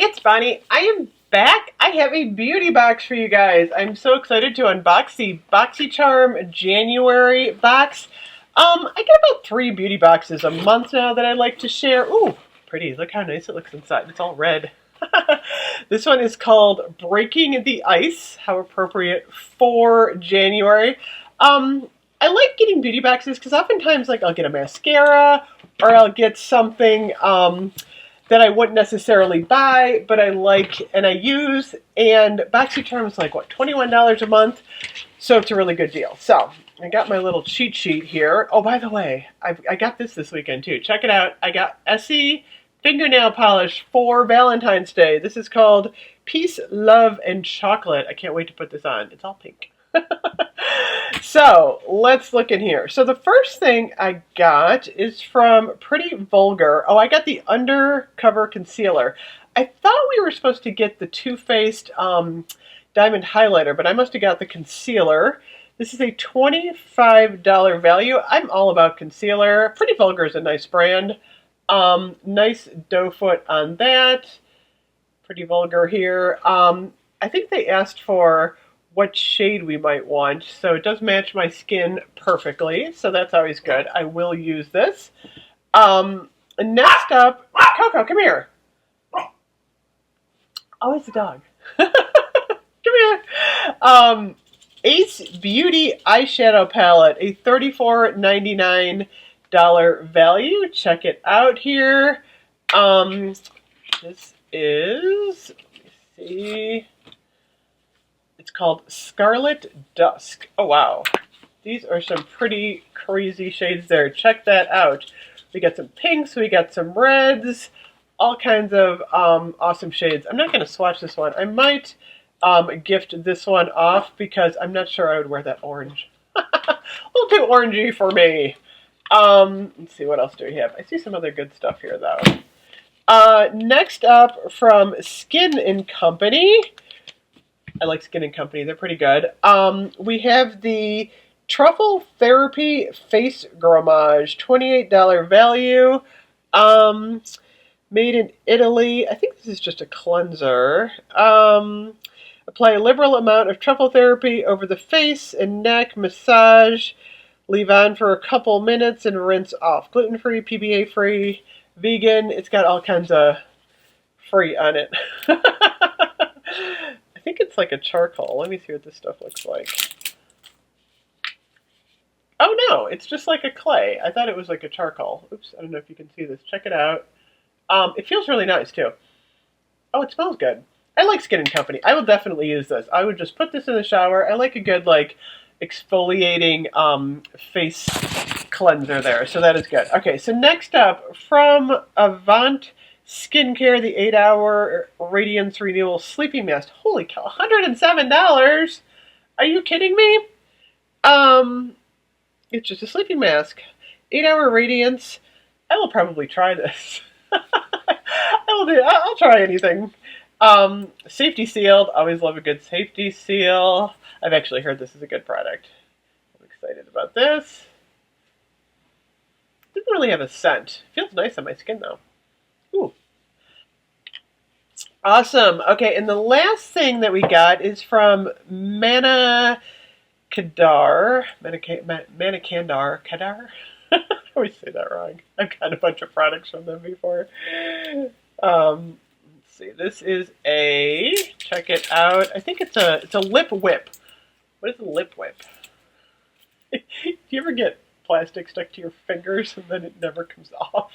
It's Bonnie. I am back. I have a beauty box for you guys. I'm so excited to unbox the BoxyCharm January box. I get about 3 beauty boxes a month now that I like to share. Ooh, pretty. Look how nice it looks inside. It's all red. This one is called Breaking the Ice. How appropriate for January. I like getting beauty boxes because oftentimes I'll get a mascara or I'll get something that I wouldn't necessarily buy, but I like and I use. And BoxyCharm is like, what, $21 a month? So it's a really good deal. So I got my little cheat sheet here. Oh, by the way, I got this weekend too. Check it out. I got Essie fingernail polish for Valentine's Day. This is called Peace, Love, and Chocolate. I can't wait to put this on. It's all pink. So let's look in here. So the first thing I got is from Pretty Vulgar. Oh, I got the Undercover Concealer. I thought we were supposed to get the Too Faced Diamond Highlighter, but I must have got the concealer. This is a $25 value. I'm all about concealer. Pretty Vulgar is a nice brand. Nice doe foot on that. Pretty Vulgar here. I think they asked for what shade we might want, so it does match my skin perfectly, so that's always good. I will use this. Next up, Coco, come here. Oh, it's a dog. Come here. Ace Beauty Eyeshadow Palette, a $34.99 value. Check it out here. This is, let me see. It's called Scarlet Dusk. Oh, wow. These are some pretty crazy shades there. Check that out. We got some pinks, we got some reds, all kinds of awesome shades. I'm not going to swatch this one. I might gift this one off because I'm not sure I would wear that orange. A little too orangey for me. Let's see, what else do we have? I see some other good stuff here, though. Next up, from Skin & Company. I like Skin & Company. They're pretty good. We have the Truffle Therapy Face Bromage, $28 value. Made in Italy. I think this is just a cleanser. Apply a liberal amount of truffle therapy over the face and neck. Massage. Leave on for a couple minutes and rinse off. Gluten-free, PBA-free, vegan. It's got all kinds of free on it. I think it's like a charcoal. Let me see what this stuff looks like. Oh no, it's just like a clay. I thought it was like a charcoal. Oops, I don't know if you can see this. Check it out. It feels really nice too. Oh, it smells good. I like Skin & Company. I will definitely use this. I would just put this in the shower. I like a good exfoliating face cleanser there. So that is good. Okay, so next up, from Avant Skincare, the 8-hour Radiance Renewal Sleeping Mask. Holy cow, $107? Are you kidding me? It's just a sleeping mask. 8-hour Radiance. I will probably try this. I'll try anything. Safety sealed. Always love a good safety seal. I've actually heard this is a good product. I'm excited about this. Didn't really have a scent. Feels nice on my skin though. Ooh. Awesome. Okay, and the last thing that we got is from Kadar. Kadar? I always say that wrong. I've got a bunch of products from them before. Let's see. This is a, check it out. I think it's a lip whip. What is a lip whip? Do you ever get plastic stuck to your fingers and then it never comes off?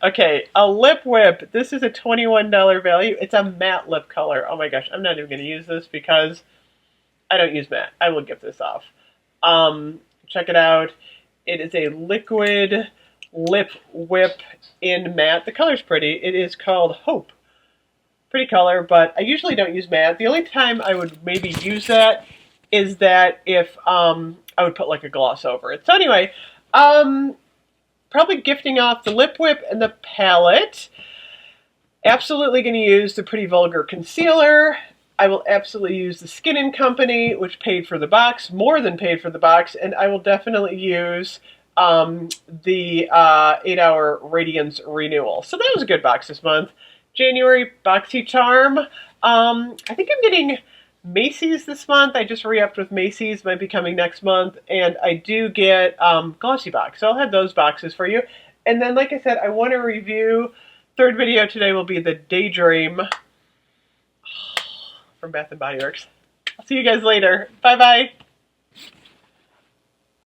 Okay, a lip whip. This is a $21 value. It's a matte lip color. Oh my gosh, I'm not even going to use this because I don't use matte. I will get this off. Check it out. It is a liquid lip whip in matte. The color's pretty. It is called Hope. Pretty color, but I usually don't use matte. The only time I would maybe use that is that if I would put like a gloss over it. So anyway, probably gifting off the lip whip and the palette. Absolutely going to use the Pretty Vulgar concealer. I will absolutely use the Skin & Company, which paid for the box, more than paid for the box, and I will definitely use the 8-hour Radiance Renewal. So that was a good box this month. January BoxyCharm. I think I'm getting Macy's this month. I just re-upped with Macy's, might be coming next month. And I do get Glossy Box. So I'll have those boxes for you. And then, like I said, I want to review, third video today will be the Daydream from Bath & Body Works. I'll see you guys later. Bye-bye.